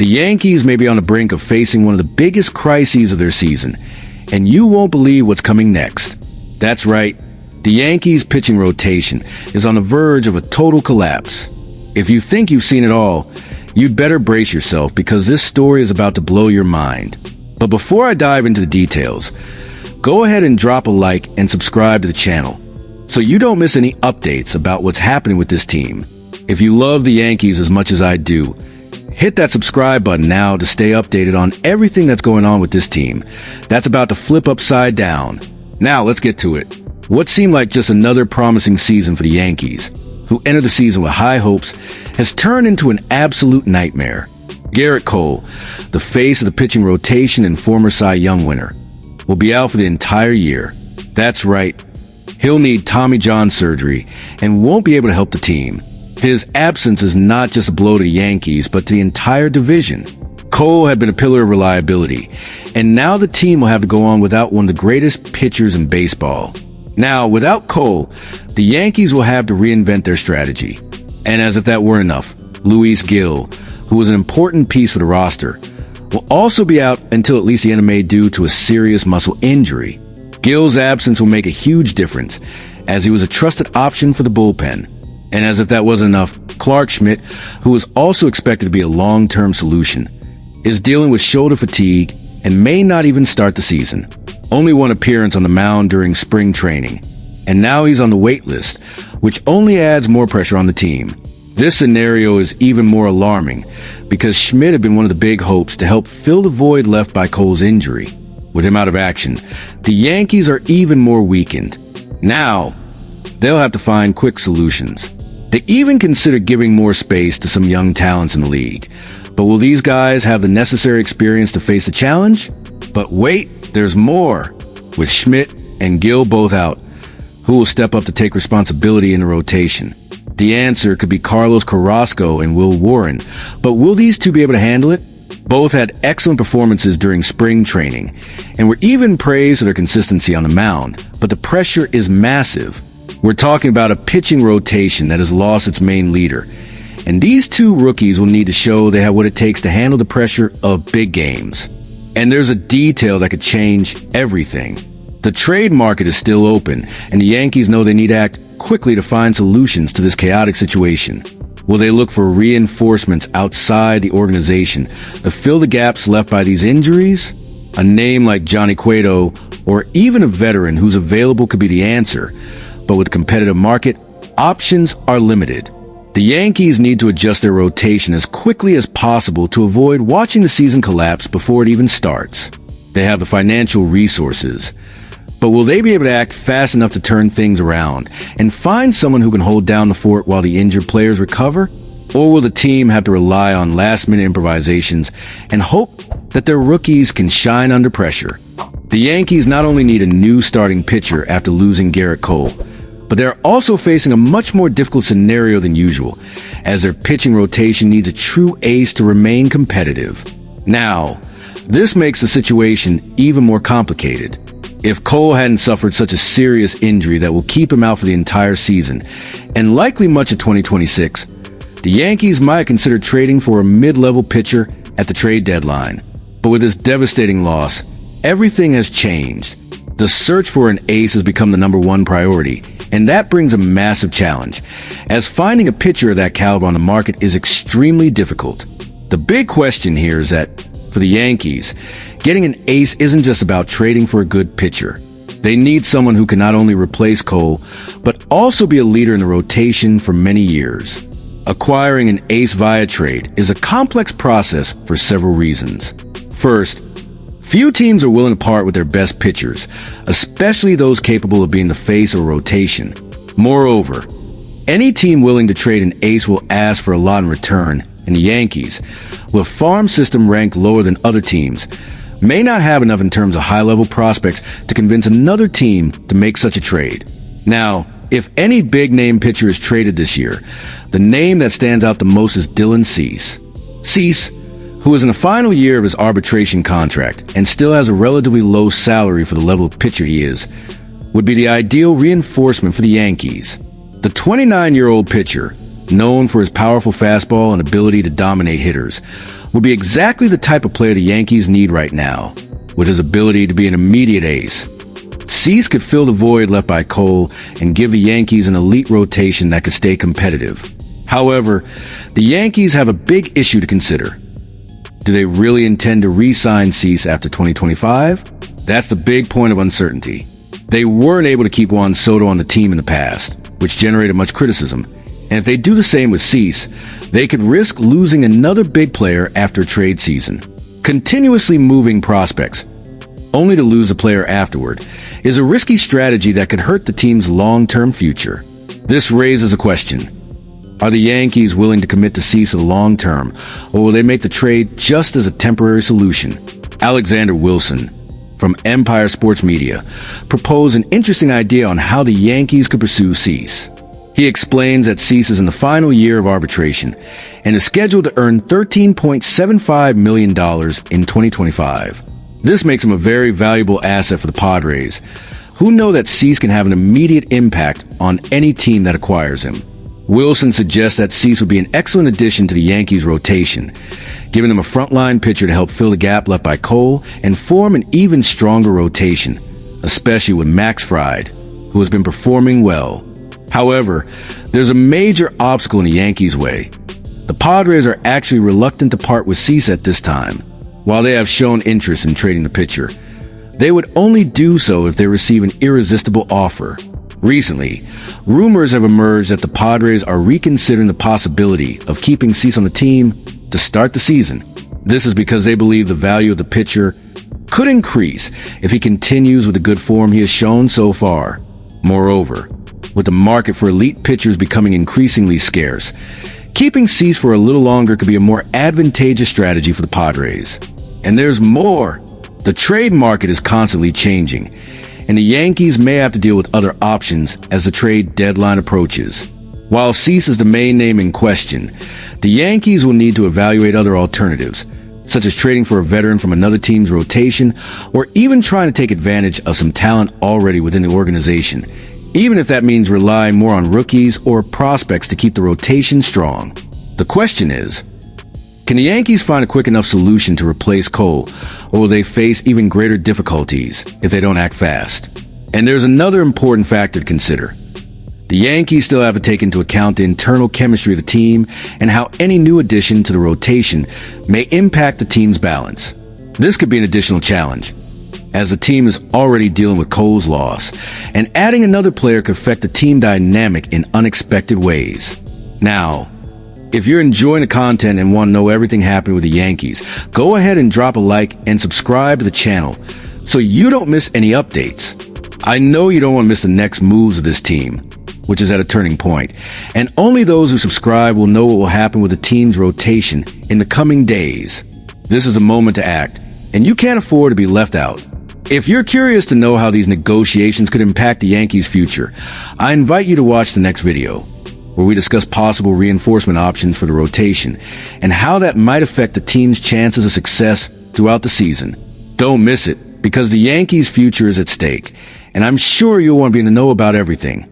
The Yankees may be on the brink of facing one of the biggest crises of their season, and you won't believe what's coming next. That's right, the Yankees' pitching rotation is on the verge of a total collapse. If you think you've seen it all, you'd better brace yourself because this story is about to blow your mind. But before I dive into the details, go ahead and drop a like and subscribe to the channel so you don't miss any updates about what's happening with this team. If you love the Yankees as much as I do, hit that subscribe button now to stay updated on everything that's going on with this team that's about to flip upside down. Now let's get to it. What seemed like just another promising season for the Yankees, who entered the season with high hopes, has turned into an absolute nightmare. Gerrit Cole, the face of the pitching rotation and former Cy Young winner, will be out for the entire year. That's right, he'll need Tommy John surgery and won't be able to help the team. His absence is not just a blow to the Yankees, but to the entire division. Cole had been a pillar of reliability, and now the team will have to go on without one of the greatest pitchers in baseball. Now, without Cole, the Yankees will have to reinvent their strategy. And as if that weren't enough, Luis Gil, who was an important piece for the roster, will also be out until at least the end of May due to a serious muscle injury. Gil's absence will make a huge difference, as he was a trusted option for the bullpen. And as if that wasn't enough, Clark Schmidt, who was also expected to be a long-term solution, is dealing with shoulder fatigue and may not even start the season. Only one appearance on the mound during spring training, and now he's on the wait list, which only adds more pressure on the team. This scenario is even more alarming because Schmidt had been one of the big hopes to help fill the void left by Cole's injury. With him out of action, the Yankees are even more weakened. Now, they'll have to find quick solutions. They even consider giving more space to some young talents in the league. But will these guys have the necessary experience to face the challenge? But wait, there's more. With Schmidt and Gil both out, who will step up to take responsibility in the rotation? The answer could be Carlos Carrasco and Will Warren, but will these two be able to handle it? Both had excellent performances during spring training, and were even praised for their consistency on the mound, but the pressure is massive. We're talking about a pitching rotation that has lost its main leader, and these two rookies will need to show they have what it takes to handle the pressure of big games. And there's a detail that could change everything. The trade market is still open, and the Yankees know they need to act quickly to find solutions to this chaotic situation. Will they look for reinforcements outside the organization to fill the gaps left by these injuries? A name like Johnny Cueto, or even a veteran who's available, could be the answer. But with a competitive market, options are limited. The Yankees need to adjust their rotation as quickly as possible to avoid watching the season collapse before it even starts. They have the financial resources, but will they be able to act fast enough to turn things around and find someone who can hold down the fort while the injured players recover? Or will the team have to rely on last-minute improvisations and hope that their rookies can shine under pressure? The Yankees not only need a new starting pitcher after losing Gerrit Cole, but they're also facing a much more difficult scenario than usual, as their pitching rotation needs a true ace to remain competitive. Now, this makes the situation even more complicated. If Cole hadn't suffered such a serious injury that will keep him out for the entire season, and likely much of 2026, the Yankees might consider trading for a mid-level pitcher at the trade deadline. But with this devastating loss, everything has changed. The search for an ace has become the #1 priority, and that brings a massive challenge, as finding a pitcher of that caliber on the market is extremely difficult. The big question here is that, for the Yankees, getting an ace isn't just about trading for a good pitcher. They need someone who can not only replace Cole, but also be a leader in the rotation for many years. Acquiring an ace via trade is a complex process for several reasons. First, few teams are willing to part with their best pitchers, especially those capable of being the face of a rotation. Moreover, any team willing to trade an ace will ask for a lot in return, and the Yankees, with a farm system ranked lower than other teams, may not have enough in terms of high-level prospects to convince another team to make such a trade. Now, if any big-name pitcher is traded this year, the name that stands out the most is Dylan Cease. Cease, who is in the final year of his arbitration contract and still has a relatively low salary for the level of pitcher he is, would be the ideal reinforcement for the Yankees. The 29-year-old pitcher, known for his powerful fastball and ability to dominate hitters, would be exactly the type of player the Yankees need right now, with his ability to be an immediate ace. Cease could fill the void left by Cole and give the Yankees an elite rotation that could stay competitive. However, the Yankees have a big issue to consider. Do they really intend to re-sign Cease after 2025? That's the big point of uncertainty. They weren't able to keep Juan Soto on the team in the past, which generated much criticism. And if they do the same with Cease, they could risk losing another big player after trade season. Continuously moving prospects, only to lose a player afterward, is a risky strategy that could hurt the team's long-term future. This raises a question. Are the Yankees willing to commit to Cease for the long term, or will they make the trade just as a temporary solution? Alexander Wilson, from Empire Sports Media, proposed an interesting idea on how the Yankees could pursue Cease. He explains that Cease is in the final year of arbitration and is scheduled to earn $13.75 million in 2025. This makes him a very valuable asset for the Padres, who know that Cease can have an immediate impact on any team that acquires him. Wilson suggests that Cease would be an excellent addition to the Yankees' rotation, giving them a frontline pitcher to help fill the gap left by Cole and form an even stronger rotation, especially with Max Fried, who has been performing well. However, there's a major obstacle in the Yankees' way. The Padres are actually reluctant to part with Cease at this time. While they have shown interest in trading the pitcher, they would only do so if they receive an irresistible offer. Recently, rumors have emerged that the Padres are reconsidering the possibility of keeping Cease on the team to start the season. This is because they believe the value of the pitcher could increase if he continues with the good form he has shown so far. Moreover, with the market for elite pitchers becoming increasingly scarce, keeping Cease for a little longer could be a more advantageous strategy for the Padres. And there's more. The trade market is constantly changing, and the Yankees may have to deal with other options as the trade deadline approaches. While Cease is the main name in question, the Yankees will need to evaluate other alternatives, such as trading for a veteran from another team's rotation, or even trying to take advantage of some talent already within the organization, even if that means relying more on rookies or prospects to keep the rotation strong. The question is, can the Yankees find a quick enough solution to replace Cole, or will they face even greater difficulties if they don't act fast? And there's another important factor to consider. The Yankees still have to take into account the internal chemistry of the team and how any new addition to the rotation may impact the team's balance. This could be an additional challenge, as the team is already dealing with Cole's loss, and adding another player could affect the team dynamic in unexpected ways. Now, if you're enjoying the content and want to know everything happening with the Yankees, go ahead and drop a like and subscribe to the channel so you don't miss any updates. I know you don't want to miss the next moves of this team, which is at a turning point, and only those who subscribe will know what will happen with the team's rotation in the coming days. This is a moment to act, and you can't afford to be left out. If you're curious to know how these negotiations could impact the Yankees' future, I invite you to watch the next video, where we discuss possible reinforcement options for the rotation and how that might affect the team's chances of success throughout the season. Don't miss it, because the Yankees' future is at stake, and I'm sure you'll want to be in the know about everything.